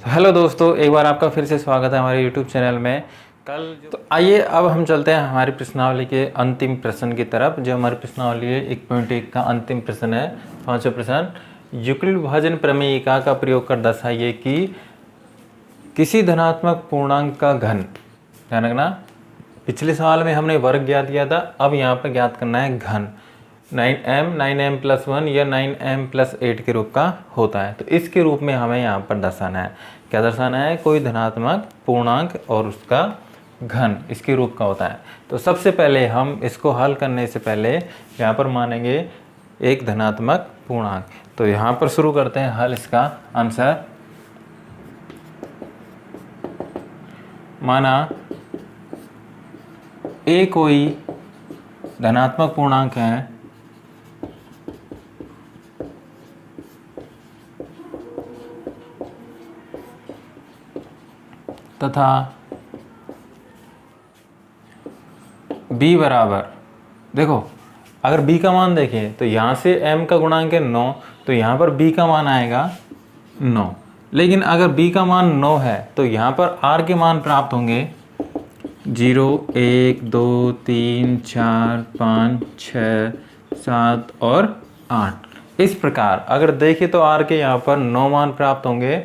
Hello दोस्तों, एक बार आपका फिर से स्वागत है हमारे यूट्यूब चैनल में। तो आइए अब हम चलते हैं हमारी प्रश्नावली के अंतिम प्रश्न की तरफ। जो हमारी प्रश्नावली है 1.1 का अंतिम प्रश्न है, 5वां प्रश्न। यूक्लिड विभाजन प्रमेयिका का प्रयोग कर दर्शाइए कि किसी धनात्मक पूर्णांक का घन। ध्यान रखना, पिछले सवाल में हमने वर्ग ज्ञात किया था, अब यहाँ पर ज्ञात करना है घन। 9m+1 या 9m+8 के रूप का होता है। तो इसके रूप में हमें यहाँ पर दर्शाना है। क्या दर्शाना है? कोई धनात्मक पूर्णांक और उसका घन इसके रूप का होता है। तो सबसे पहले हम इसको हल करने से पहले यहाँ पर मानेंगे एक धनात्मक पूर्णांक। तो यहाँ पर शुरू करते हैं हल इसका आंसर। माना ए कोई धनात्मक पूर्णांक है तथा b बराबर, देखो अगर b का मान देखें तो यहाँ से m का गुणांक है 9, तो यहाँ पर b का मान आएगा 9। लेकिन अगर b का मान 9 है तो यहाँ पर r के मान प्राप्त होंगे 0, 1, 2, 3, 4, 5, 6, 7 और 8। इस प्रकार अगर देखें तो r के यहाँ पर 9 मान प्राप्त होंगे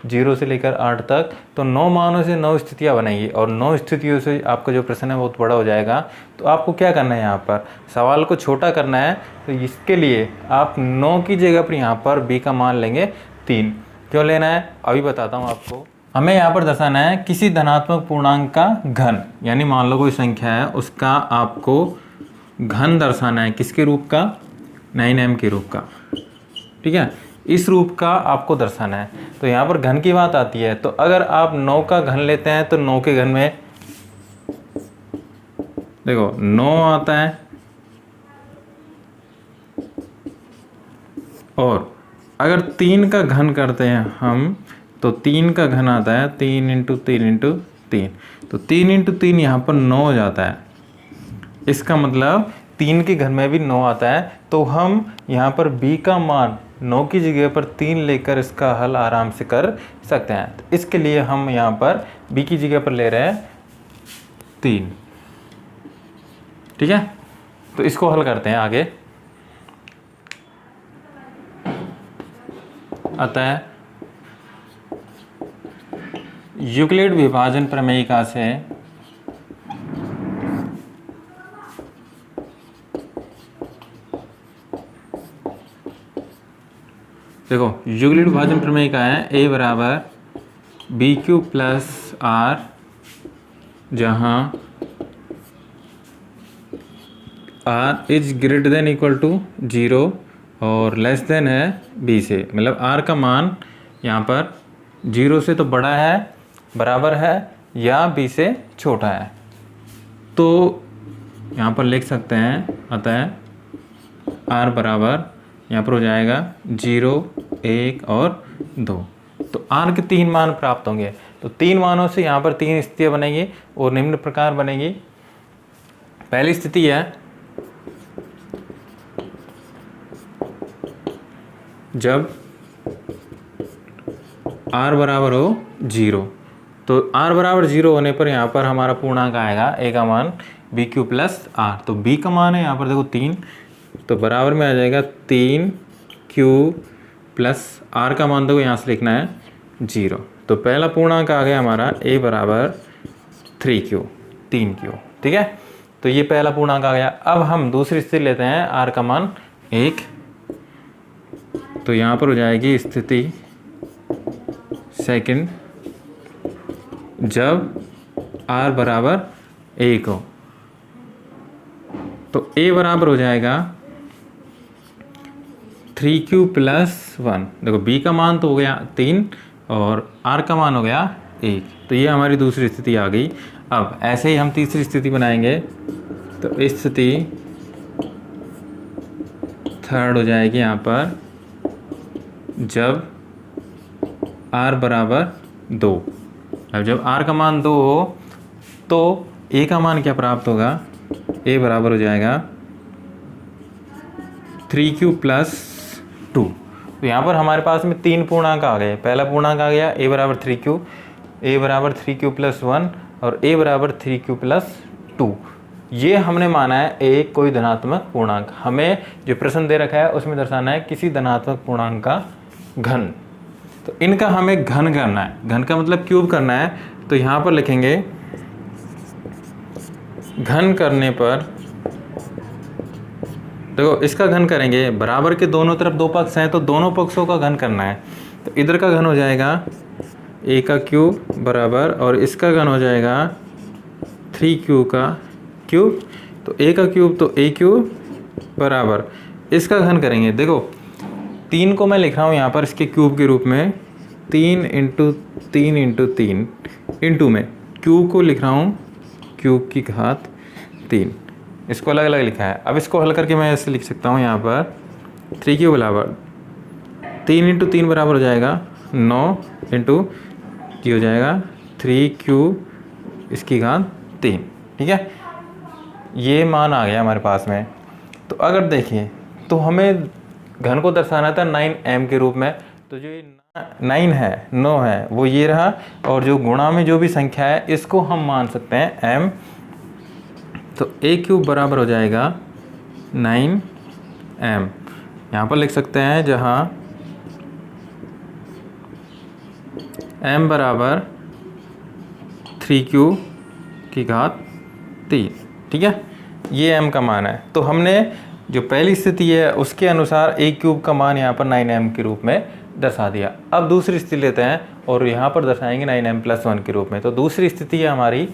0 से लेकर 8 तक। तो 9 मानों से 9 स्थितियाँ बनेंगी और 9 स्थितियों से आपका जो प्रश्न है बहुत बड़ा हो जाएगा। तो आपको क्या करना है, यहाँ पर सवाल को छोटा करना है। तो इसके लिए आप 9 की जगह पर यहाँ पर b का मान लेंगे 3। क्यों लेना है अभी बताता हूँ आपको। हमें यहाँ पर दर्शाना है किसी धनात्मक पूर्णांक का घन, यानी मान लो कोई संख्या है उसका आपको घन दर्शाना है। किसके रूप का? 9m के रूप का। ठीक है, इस रूप का आपको दर्शाना है। तो यहाँ पर घन की बात आती है। तो अगर आप 9 का घन लेते हैं तो 9 के घन में देखो 9 आता है, और अगर 3 का घन करते हैं हम तो 3 का घन आता है 3 × 3 × 3। तो 3 × 3 यहाँ पर 9 हो जाता है। इसका मतलब 3 के घन में भी 9 आता है। तो हम यहाँ पर b का मान 9 की जगह पर 3 लेकर इसका हल आराम से कर सकते हैं। तो इसके लिए हम यहाँ पर b की जगह पर ले रहे हैं 3। ठीक है, तो इसको हल करते हैं आगे। अतः यूक्लिड विभाजन प्रमेयिका से देखो यूक्लिड विभाजन प्रमेयिका है a बराबर BQ + R, जहाँ R > 0 और लेस देन है b से। मतलब R का मान यहाँ पर 0 से तो बड़ा है, बराबर है या b से छोटा है। तो यहाँ पर लिख सकते हैं अतः R बराबर यहाँ पर हो जाएगा 0, 1 और 2। तो R के 3 मान प्राप्त होंगे। तो 3 मानों से यहाँ पर 3 स्थितियाँ बनेंगी और निम्न प्रकार बनेगी। पहली स्थिति है जब R बराबर हो 0। तो R बराबर 0 होने पर यहाँ पर हमारा पूर्णांक आएगा a का मान BQ + R। तो b का मान है यहाँ पर देखो 3, तो बराबर में आ जाएगा 3Q + R का मान देखो यहाँ से लिखना है 0। तो पहला पूर्णांक आ गया हमारा a बराबर 3Q। ठीक है, तो ये पहला पूर्णांक आ गया। अब हम दूसरी स्थिति लेते हैं R का मान 1। तो यहाँ पर हो जाएगी स्थिति सेकंड जब R बराबर 1 हो। तो a बराबर हो जाएगा 3Q + 1। देखो b का मान तो हो गया 3 और R का मान हो गया 1। तो ये हमारी दूसरी स्थिति आ गई। अब ऐसे ही हम तीसरी स्थिति बनाएंगे। तो इस स्थिति थर्ड हो जाएगी यहाँ पर जब R बराबर 2। अब जब R का मान 2 हो तो a का मान क्या प्राप्त होगा? a बराबर हो जाएगा 3Q + 2। तो यहाँ पर हमारे पास में 3 पूर्णांक आ गए। पहला पूर्णांक आ गया a बराबर 3q, a बराबर 3q प्लस 1 और a बराबर 3q प्लस 2। ये हमने माना है एक कोई धनात्मक पूर्णांक। हमें जो प्रश्न दे रखा है उसमें दर्शाना है किसी धनात्मक पूर्णांक का घन। तो इनका हमें घन करना है, घन का मतलब क्यूब करना है। तो यहाँ पर लिखेंगे घन करने पर, देखो इसका घन करेंगे, बराबर के दोनों तरफ 2 पक्ष हैं तो दोनों पक्षों का घन करना है। तो इधर का घन हो जाएगा a का क्यूब बराबर, और इसका घन हो जाएगा 3q का क्यूब। तो a का क्यूब तो a क्यूब बराबर, इसका घन करेंगे। देखो 3 को मैं लिख रहा हूँ यहाँ पर इसके क्यूब के रूप में, 3 इंटू 3 इंटू 3 इंटू में क्यूब को लिख रहा हूँ क्यूब की घात 3। इसको अलग अलग लिखा है। अब इसको हल करके मैं ऐसे लिख सकता हूँ यहाँ पर 3q बराबर 3 इंटू 3 बराबर हो जाएगा 9 इंटू की हो जाएगा 3q इसकी घात 3। ठीक है, ये मान आ गया हमारे पास में। तो अगर देखिए तो हमें घन को दर्शाना था 9m के रूप में। तो जो ये 9 है 9 है वो ये रहा, और जो गुणा में जो भी संख्या है इसको हम मान सकते हैं m। तो a क्यूब बराबर हो जाएगा 9m। यहाँ पर लिख सकते हैं जहाँ m बराबर 3q की घात 3। ठीक है, ये m का मान है। तो हमने जो पहली स्थिति है उसके अनुसार a क्यूब का मान यहाँ पर 9m के रूप में दर्शा दिया। अब दूसरी स्थिति लेते हैं और यहाँ पर दर्शाएंगे 9m प्लस 1 के रूप में। तो दूसरी स्थिति है हमारी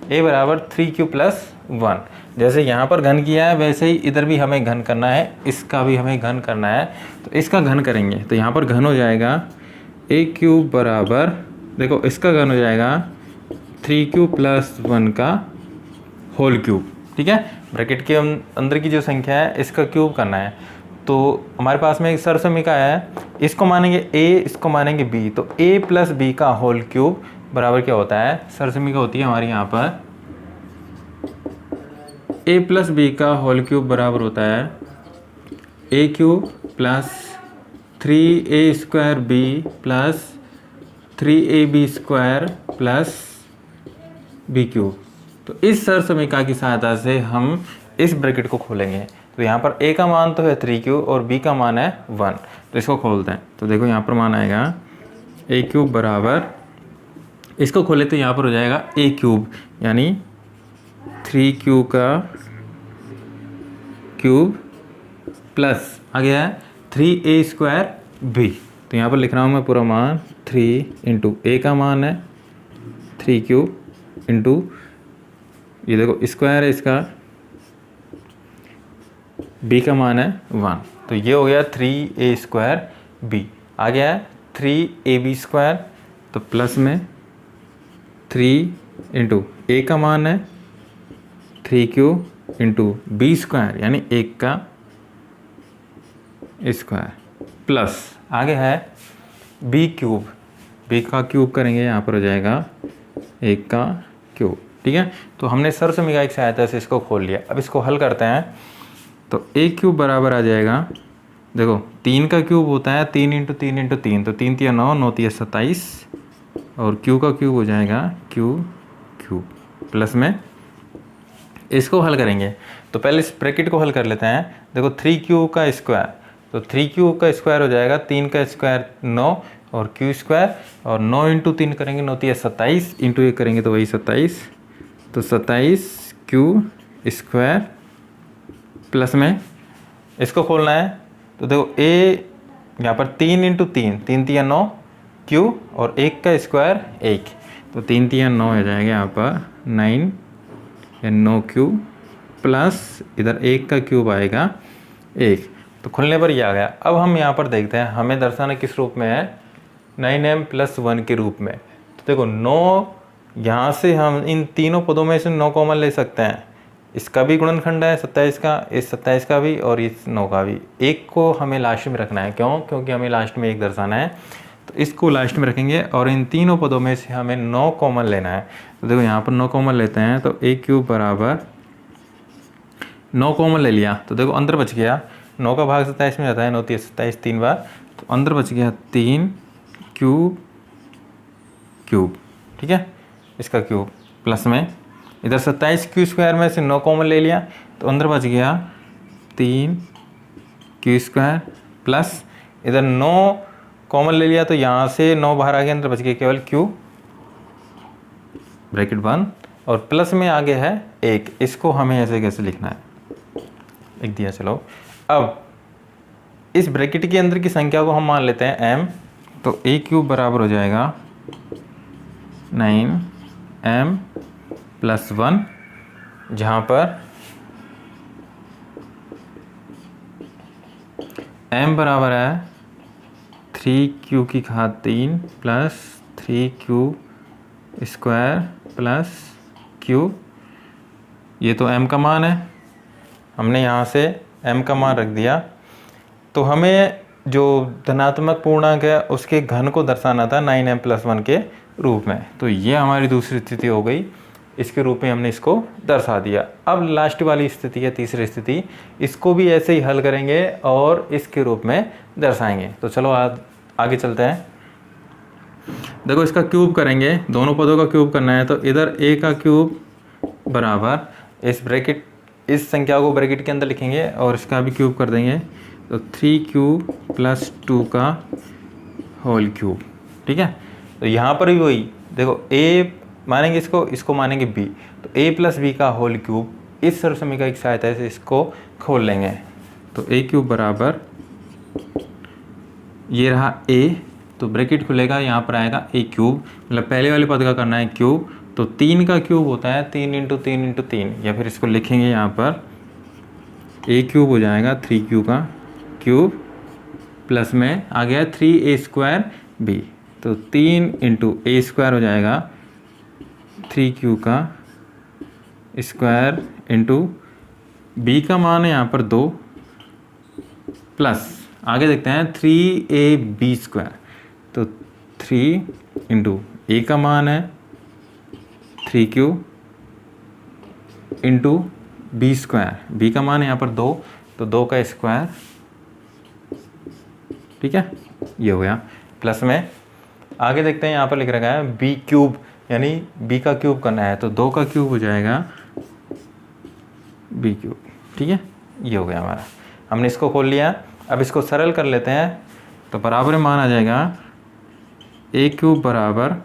a बराबर 3q प्लस 1। जैसे यहाँ पर घन किया है वैसे ही इधर भी हमें घन करना है, इसका भी हमें घन करना है। तो इसका घन करेंगे तो यहाँ पर घन हो जाएगा a क्यूब बराबर, देखो इसका घन हो जाएगा 3q प्लस 1 का होल क्यूब। ठीक है, ब्रैकेट के अंदर की जो संख्या है इसका क्यूब करना है। तो हमारे पास में एक सरसमीका है, इसको मानेंगे a, इसको मानेंगे b। तो a प्लस b का होल क्यूब बराबर क्या होता है, सरसमीका होती है हमारी यहाँ पर a प्लस b का होल क्यूब बराबर होता है a cube plus 3a square b plus 3ab square plus b cube. तो इस सरसमीका की सहायता से हम इस ब्रैकेट को खोलेंगे। तो यहाँ पर a का मान तो है 3q और b का मान है 1। तो इसको खोलते हैं तो देखो यहाँ पर मान आएगा a क्यूब बराबर, इसको खोले तो यहाँ पर हो जाएगा a क्यूब यानी 3q का क्यूब प्लस आ गया है 3a स्क्वायर b। तो यहाँ पर लिख रहा हूँ मैं पूरा मान 3 इंटू a का मान है 3q इंटू ये देखो स्क्वायर है इसका, b का मान है 1। तो ये हो गया 3a स्क्वायर b। आ गया है 3ab स्क्वायर, तो प्लस में 3 इंटू a का मान है 3q इंटू b स्क्वायर यानी 1 का स्क्वायर प्लस आगे है b क्यूब। b का क्यूब करेंगे यहाँ पर हो जाएगा 1 का क्यूब। ठीक है, तो हमने सरसमीका की सहायता से इसको खोल लिया। अब इसको हल करते हैं तो a क्यूब बराबर आ जाएगा, देखो 3 का क्यूब होता है 3 इंटू 3 इंटू 3, तो 3 तिया 9, 9 तिया 27 और q का क्यूब हो जाएगा क्यूब प्लस में इसको हल करेंगे। तो पहले इस ब्रैकेट को हल कर लेते हैं। देखो 3q का स्क्वायर, तो 3q का स्क्वायर हो जाएगा 3 का स्क्वायर 9 और q स्क्वायर, और 9 इंटू 3 करेंगे 9 तिया 27 इंटू 1 करेंगे तो वही 27, तो 27q स्क्वायर प्लस में इसको खोलना है। तो देखो a यहाँ पर 3 इंटू 3, 3 तिया 9 q और 1 का स्क्वायर 1, तो 3 तिया 9 हो जाएगा यहाँ पर 9 या 9q प्लस इधर 1 का क्यूब आएगा 1। तो खुलने पर ये आ गया। अब हम यहाँ पर देखते हैं हमें दर्शाना किस रूप में है, 9m प्लस 1 के रूप में। तो देखो 9, यहाँ से हम इन तीनों पदों में से 9 कॉमन ले सकते हैं। इसका भी गुणनखंड है 27 का, इस 27 का भी और इस 9 का भी। एक को हमें लास्ट में रखना है, क्यों, क्योंकि हमें लास्ट में 1 दर्शाना है। तो इसको लास्ट में रखेंगे और इन तीनों पदों में से हमें 9 कॉमन लेना है। तो देखो यहाँ पर 9 कॉमन लेते हैं तो a क्यूब बराबर 9 कॉमन ले लिया, तो देखो अंदर बच गया 9 का भाग 27 में जाता है, 9 तिया 27 3 बार तो अंदर बच गया 3 क्यूब क्यूब, ठीक है, इसका क्यूब प्लस में इधर 27 क्यू स्क्वायर में से 9 कॉमन ले लिया तो अंदर बच गया 3 क्यू स्क्वायर प्लस इधर 9 कॉमन ले लिया तो यहाँ से 9 बाहर आ गया, अंदर बच गया केवल क्यू ब्रैकेट बंद और प्लस में आगे है 1। इसको हमें ऐसे कैसे लिखना है, लिख दिया। चलो अब इस ब्रैकेट के अंदर की संख्या को हम मान लेते हैं m, तो a क्यूब बराबर हो जाएगा 9m प्लस 1, जहाँ पर m बराबर है 3q की घात 3 plus 3q square plus q। ये तो m का मान है, हमने यहाँ से m का मान रख दिया। तो हमें जो धनात्मक पूर्णांक है उसके घन को दर्शाना था 9m प्लस 1 के रूप में, तो ये हमारी दूसरी स्थिति हो गई, इसके रूप में हमने इसको दर्शा दिया। अब लास्ट वाली स्थिति है तीसरी स्थिति, इसको भी ऐसे ही हल करेंगे और इसके रूप में दर्शाएंगे। तो चलो आगे चलते हैं। देखो इसका क्यूब करेंगे, दोनों पदों का क्यूब करना है, तो इधर a का क्यूब बराबर इस ब्रैकेट, इस संख्या को ब्रैकेट के अंदर लिखेंगे और इसका भी क्यूब कर देंगे, तो 3q प्लस 2 का होल क्यूब, ठीक है। तो यहाँ पर भी वही देखो a मानेंगे इसको, इसको मानेंगे b, तो a प्लस b का होल क्यूब, इस सर्व समीकरण की सहायता से इसको खोल लेंगे। तो a क्यूब बराबर ये रहा a, तो ब्रैकेट खुलेगा, यहाँ पर आएगा a क्यूब, मतलब पहले वाले पद का करना है क्यूब, तो 3 का क्यूब होता है 3 इंटू 3 इंटू 3, या फिर इसको लिखेंगे यहाँ पर a क्यूब हो जाएगा 3q का क्यूब प्लस में आ गया 3a स्क्वायर b, तो 3 इंटू a स्क्वायर हो जाएगा 3q का स्क्वायर इंटू b का मान है यहाँ पर 2 प्लस आगे देखते हैं 3ab स्क्वायर, तो 3 इंटू a का मान है 3q into b square, b का मान है यहाँ पर 2, तो 2 का स्क्वायर, ठीक है, ये हो गया प्लस में। आगे देखते हैं यहाँ पर लिख रखा है b क्यूब, यानी b का क्यूब करना है, तो 2 का क्यूब हो जाएगा b क्यूब, ठीक है, ये हो गया हमारा, हमने इसको खोल लिया। अब इसको सरल कर लेते हैं, तो बराबर मान आ जाएगा a क्यूब बराबर,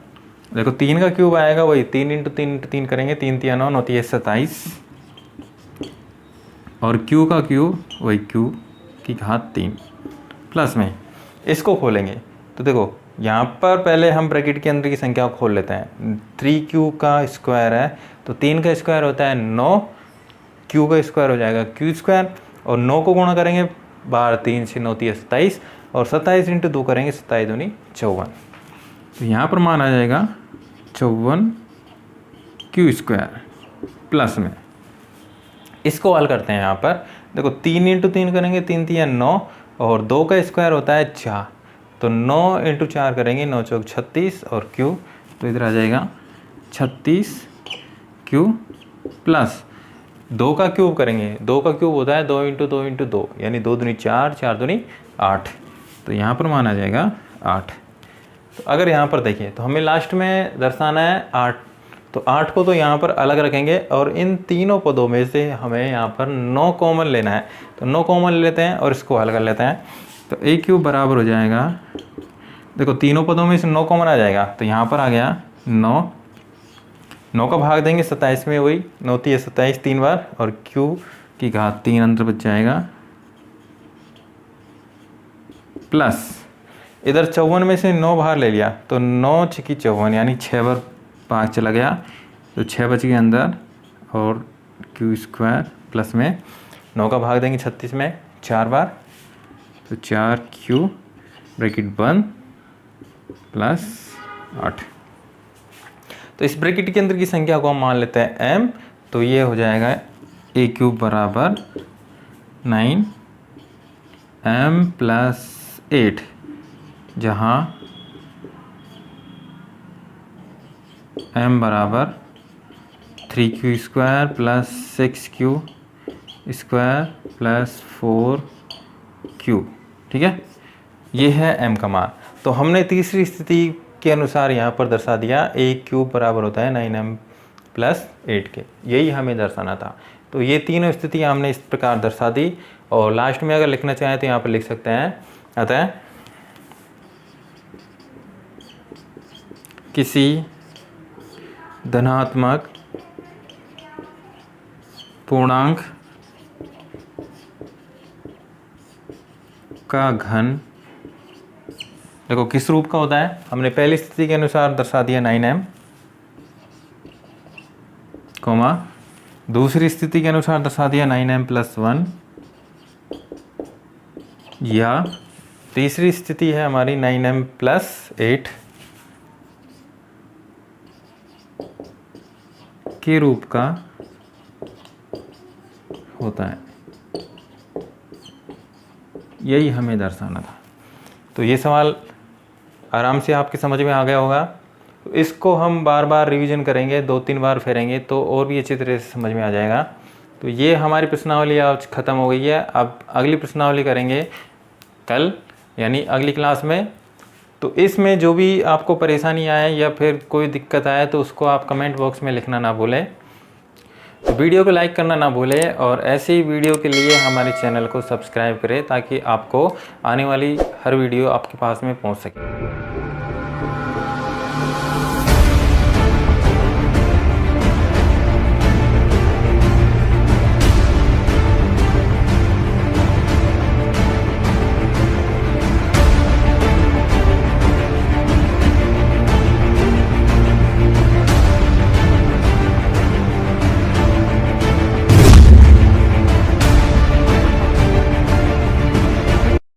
देखो 3 का क्यूब आएगा वही 3 इंटू 3 इंटू 3 करेंगे, 3 3 9 होती है 27, और q का क्यूब वही q की घात 3 प्लस में इसको खोलेंगे। तो देखो यहाँ पर पहले हम ब्रैकेट के अंदर की संख्या को खोल लेते हैं। 3q का स्क्वायर है, तो 3 का स्क्वायर होता है 9, q का स्क्वायर हो जाएगा q स्क्वायर, और 9 को गुणा करेंगे बाहर 3 से 9 होती है 27, और 27 इंटू 2 करेंगे 27 दूनी 54, तो यहाँ पर मान आ जाएगा 54 q स्क्वायर प्लस में। इसको हल करते हैं, यहाँ पर देखो 3 इंटू 3 करेंगे 3 3 9, और 2 का स्क्वायर होता है 4, तो 9 इंटू 4 करेंगे 9 चौक 36, और q, तो इधर आ जाएगा 36 q प्लस 2 का क्यूब करेंगे, 2 का क्यूब होता है 2 इंटू 2 इंटू 2, यानी 2 दूनी 4, 4 दूनी 8, तो यहाँ पर मान आ जाएगा 8। तो अगर यहाँ पर देखिए तो हमें लास्ट में दर्शाना है 8, तो 8 को तो यहाँ पर अलग रखेंगे, और इन तीनों पदों में से हमें यहाँ पर 9 कॉमन लेना है, तो 9 कॉमन ले लेते हैं और इसको हल कर लेते हैं। तो a क्यूब बराबर हो जाएगा, देखो तीनों पदों में से 9 कॉमन आ जाएगा, तो यहाँ पर आ गया 9, 9 का भाग देंगे 27 में, वही 9 थी 27 3 बार, और q की घात 3 अंदर बच जाएगा, प्लस इधर 54 में से 9 बाहर ले लिया, तो 9 छकी 54, यानी 6 बार भाग चला गया, तो 6 बच गए अंदर, और q स्क्वायर प्लस में 9 का भाग देंगे 36 में 4 बार, तो 4q ब्रैकेट बंद प्लस 8। तो इस ब्रैकेट के अंदर की संख्या को हम मान लेते हैं m, तो ये हो जाएगा a क्यूब बराबर 9m प्लस 8, जहाँ m बराबर 3q square plus 6q square plus 4q, ठीक है। ये है m का मान। तो हमने तीसरी स्थिति के अनुसार यहाँ पर दर्शा दिया a क्यूब बराबर होता है 9m प्लस 8 के, यही हमें दर्शाना था। तो ये तीनों स्थितियाँ हमने इस प्रकार दर्शा दी, और लास्ट में अगर लिखना चाहें तो यहाँ पर लिख सकते हैं, अतः किसी धनात्मक पूर्णांक का घन, देखो किस रूप का होता है, हमने पहली स्थिति के अनुसार दर्शा दिया 9m, कोमा दूसरी स्थिति के अनुसार दर्शा दिया 9m प्लस 1, या तीसरी स्थिति है हमारी 9m प्लस 8 के रूप का होता है। यही हमें दर्शाना था। तो ये सवाल आराम से आपके समझ में आ गया होगा। तो इसको हम बार बार रिवीजन करेंगे, 2-3 बार फेरेंगे तो और भी अच्छी तरह से समझ में आ जाएगा। तो ये हमारी प्रश्नावली आज ख़त्म हो गई है। अब अगली प्रश्नावली करेंगे कल, यानी अगली क्लास में। तो इसमें जो भी आपको परेशानी आए या फिर कोई दिक्कत आए तो उसको आप कमेंट बॉक्स में लिखना ना भूलें। तो वीडियो को लाइक करना ना भूलें, और ऐसे ही वीडियो के लिए हमारे चैनल को सब्सक्राइब करें ताकि आपको आने वाली हर वीडियो आपके पास में पहुंच सके।